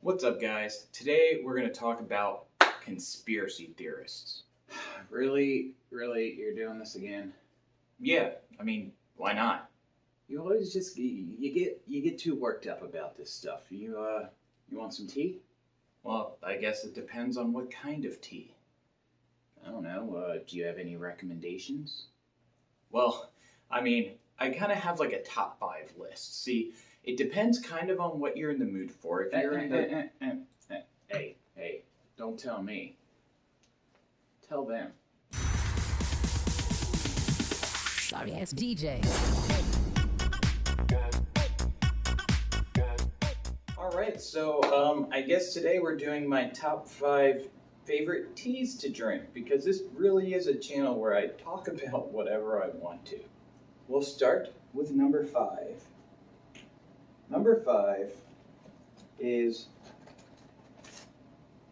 What's up, guys? Today we're going to talk about conspiracy theorists. Really, you're doing this again? Yeah, why not? You always just you get too worked up about this stuff. You want some tea? Well, I guess it depends on what kind of tea. I don't know. Do you have any recommendations? Well, I kind of have like a top 5 list. See, it depends kind of on what you're in the mood for. If you're in the... Hey, don't tell me. Tell them. Sorry ass DJ. Alright, so I guess today we're doing my top 5 favorite teas to drink, because this really is a channel where I talk about whatever I want to. We'll start with number 5. Number 5 is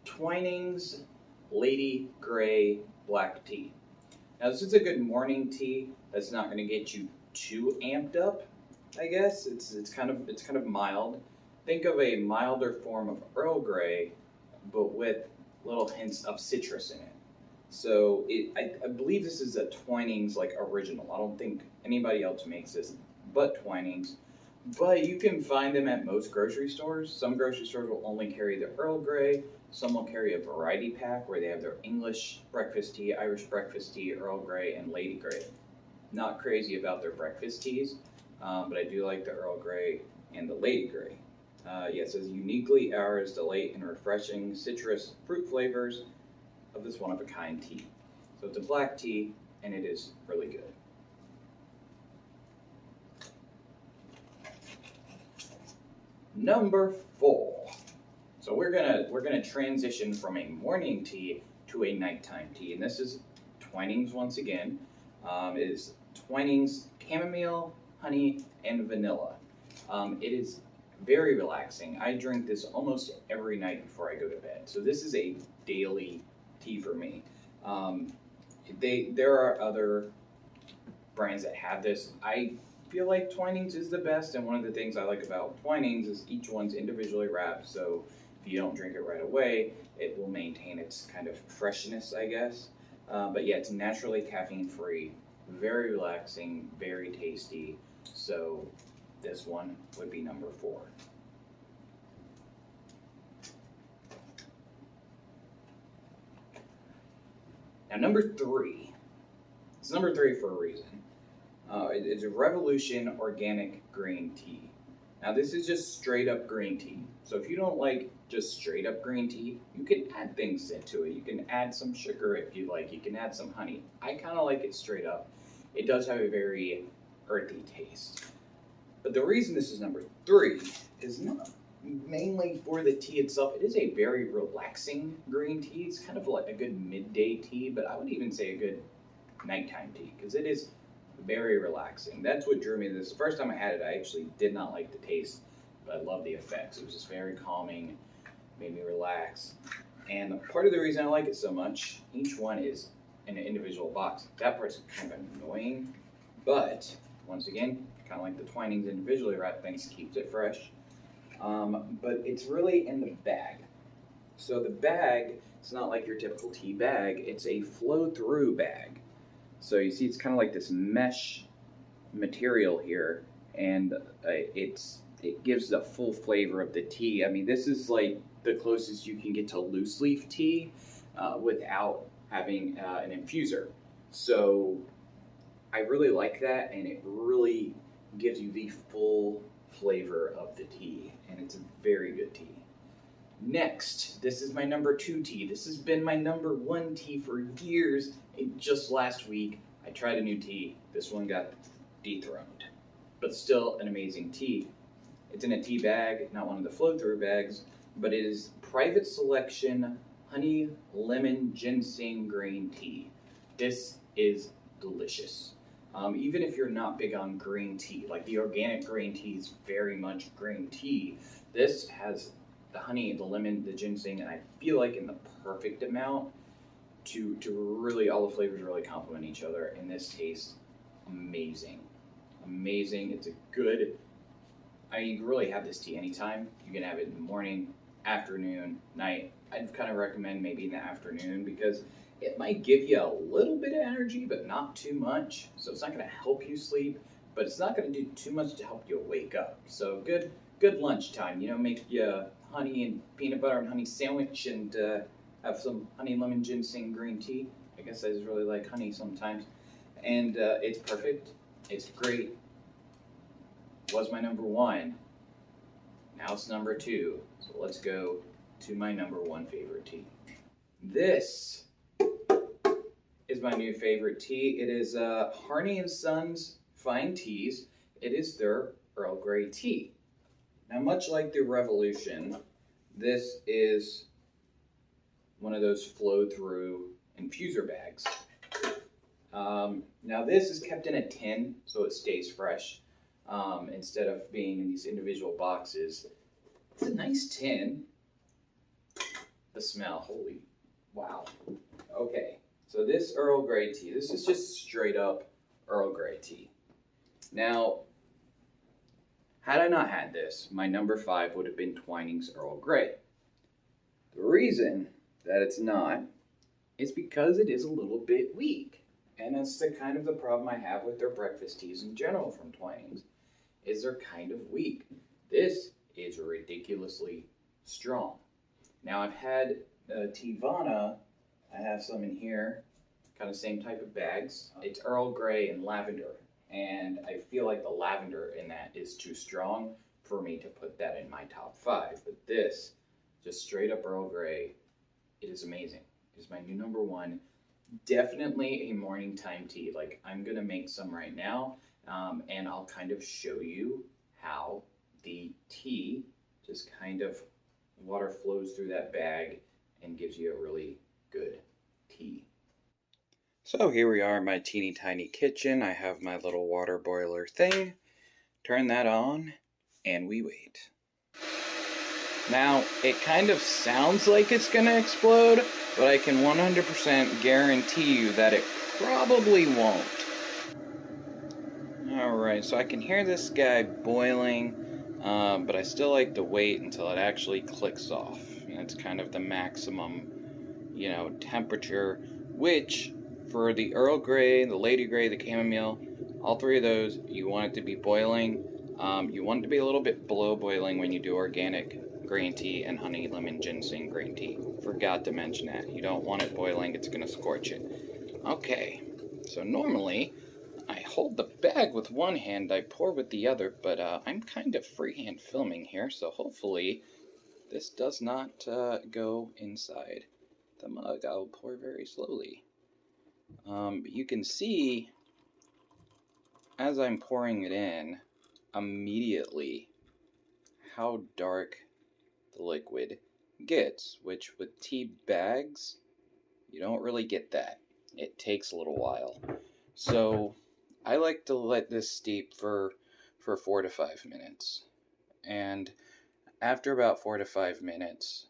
Twinings Lady Grey Black Tea. Now this is a good morning tea that's not going to get you too amped up, I guess. It's kind of mild. Think of a milder form of Earl Grey, but with little hints of citrus in it. So I believe this is a Twinings like original. I don't think anybody else makes this but Twinings. But you can find them at most grocery stores. Some grocery stores will only carry the Earl Grey. Some will carry a variety pack where they have their English breakfast tea, Irish breakfast tea, Earl Grey, and Lady Grey. Not crazy about their breakfast teas, but I do like the Earl Grey and the Lady Grey. It says uniquely ours delight and refreshing citrus fruit flavors of this one-of-a-kind tea. So it's a black tea, and it is really good. Number 4. So we're gonna transition from a morning tea to a nighttime tea, and this is Twinings once again. It is Twinings chamomile, honey, and vanilla. It is very relaxing. I drink this almost every night before I go to bed. So this is a daily tea for me. There are other brands that have this. I feel like Twinings is the best, and one of the things I like about Twinings is each one's individually wrapped, so if you don't drink it right away, it will maintain its kind of freshness, I guess. But yeah, it's naturally caffeine-free, very relaxing, very tasty, so this one would be number 4. Now number 3. It's number 3 for a reason. It's a Revolution Organic Green Tea. Now this is just straight up green tea. So if you don't like just straight up green tea, you can add things into it. You can add some sugar if you like. You can add some honey. I kind of like it straight up. It does have a very earthy taste. But the reason this is number 3 is not mainly for the tea itself. It is a very relaxing green tea. It's kind of like a good midday tea, but I would even say a good nighttime tea, because it is very relaxing. That's what drew me to this. The first time I had it, I actually did not like the taste, but I love the effects. It was just very calming, made me relax. And part of the reason I like it so much, each one is in an individual box. That part's kind of annoying, but once again, kind of like the Twinings individually wrapped things, keeps it fresh. But it's really in the bag. So the bag, it's not like your typical tea bag, it's a flow-through bag. So you see it's kind of like this mesh material here, and it gives the full flavor of the tea. I mean, this is like the closest you can get to loose leaf tea without having an infuser. So I really like that, and it really gives you the full flavor of the tea, and it's a very good tea. Next, this is my number 2 tea. This has been my number 1 tea for years. Just last week, I tried a new tea. This one got dethroned, but still an amazing tea. It's in a tea bag, not one of the flow-through bags, but it is Private Selection Honey Lemon Ginseng Green Tea. This is delicious. Even if you're not big on green tea, like the organic green tea is very much green tea, this has the honey, the lemon, the ginseng, and I feel like in the perfect amount to really, all the flavors really complement each other, and this tastes amazing. Amazing. It's a good, you can really have this tea anytime. You can have it in the morning, afternoon, night. I'd kind of recommend maybe in the afternoon because it might give you a little bit of energy, but not too much. So it's not going to help you sleep, but it's not going to do too much to help you wake up. So good lunchtime. You know, make you honey and peanut butter and honey sandwich and have some honey lemon ginseng green tea. I guess I just really like honey sometimes. And it's perfect. It's great. Was my number one. Now it's number two. So let's go to my number one favorite tea. This is my new favorite tea. It is Harney and Sons Fine Teas. It is their Earl Grey tea. Now, much like the Revolution, this is one of those flow-through infuser bags. Now, this is kept in a tin, so it stays fresh, instead of being in these individual boxes. It's a nice tin. The smell, holy wow. Okay, so this Earl Grey tea, this is just straight up Earl Grey tea. Now, had I not had this, my number 5 would have been Twinings Earl Grey. The reason that it's not is because it is a little bit weak. And that's the kind of the problem I have with their breakfast teas in general from Twinings, is they're kind of weak. This is ridiculously strong. Now I've had Teavana, I have some in here, kind of same type of bags. It's Earl Grey and lavender. And I feel like the lavender in that is too strong for me to put that in my top 5. But this, just straight up Earl Grey, it is amazing. It is my new number 1. Definitely a morning time tea. Like, I'm going to make some right now, and I'll kind of show you how the tea just kind of, water flows through that bag and gives you a really good tea. So here we are in my teeny tiny kitchen. I have my little water boiler thing. Turn that on, and we wait. Now, it kind of sounds like it's going to explode, but I can 100% guarantee you that it probably won't. Alright, so I can hear this guy boiling, but I still like to wait until it actually clicks off. And it's kind of the maximum, temperature, which for the Earl Grey, the Lady Grey, the Chamomile, all 3 of those, you want it to be boiling. You want it to be a little bit below boiling when you do organic green tea and honey lemon ginseng green tea. Forgot to mention that. You don't want it boiling, it's going to scorch it. Okay, so normally I hold the bag with one hand, I pour with the other, but I'm kind of freehand filming here, so hopefully this does not go inside the mug. I'll pour very slowly. You can see as I'm pouring it in immediately how dark the liquid gets, which with tea bags you don't really get that. It takes a little while. So I like to let this steep for 4 to 5 minutes. And after about 4 to 5 minutes,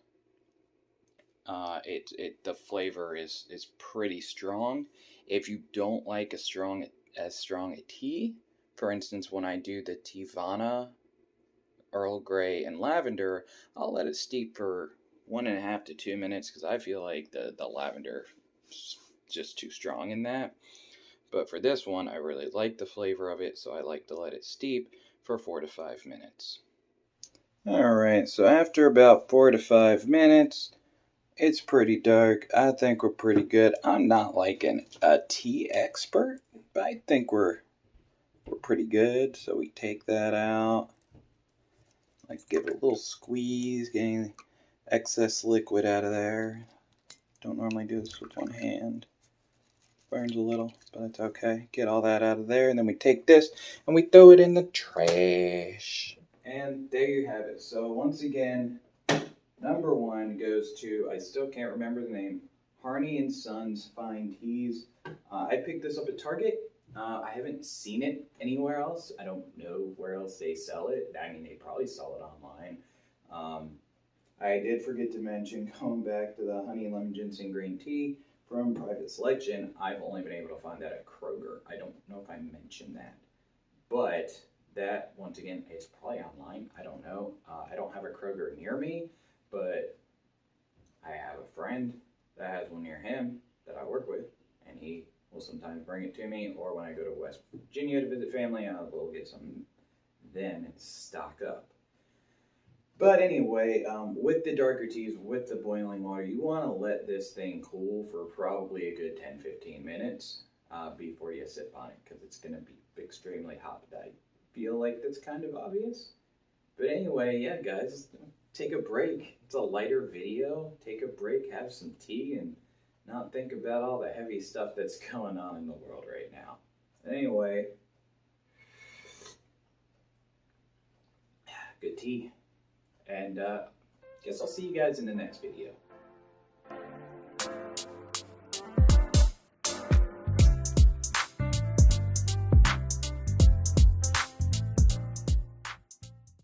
the flavor is pretty strong. If you don't like as strong a tea, for instance, when I do the Teavana, Earl Grey, and lavender, I'll let it steep for 1.5 to 2 minutes because I feel like the lavender is just too strong in that. But for this one, I really like the flavor of it, so I like to let it steep for 4 to 5 minutes. Alright, so after about 4 to 5 minutes, it's pretty dark. I think we're pretty good. I'm not like a tea expert, but I think we're pretty good. So we take that out. Like give it a little squeeze, getting excess liquid out of there. Don't normally do this with one hand. Burns a little, but it's okay. Get all that out of there, and then we take this and we throw it in the trash. And there you have it. So once again, number 1 goes to, I still can't remember the name, Harney and Sons Fine Teas. I picked this up at Target. I haven't seen it anywhere else. I don't know where else they sell it. I mean, they probably sell it online. I did forget to mention, going back to the honey lemon ginseng green tea from Private Selection, I've only been able to find that at Kroger. I don't know if I mentioned that. But that, once again, is probably online. I don't know. I don't have a Kroger near me, but I have a friend that has one near him that I work with, and he will sometimes bring it to me, or when I go to West Virginia to visit family, I will get some then and stock up. But anyway, with the darker teas, with the boiling water, you want to let this thing cool for probably a good 10-15 minutes before you sip on it, because it's going to be extremely hot. I feel like that's kind of obvious. But anyway, yeah, guys, take a break. It's a lighter video. Take a break, have some tea, and not think about all the heavy stuff that's going on in the world right now. Anyway, good tea. And guess I'll see you guys in the next video.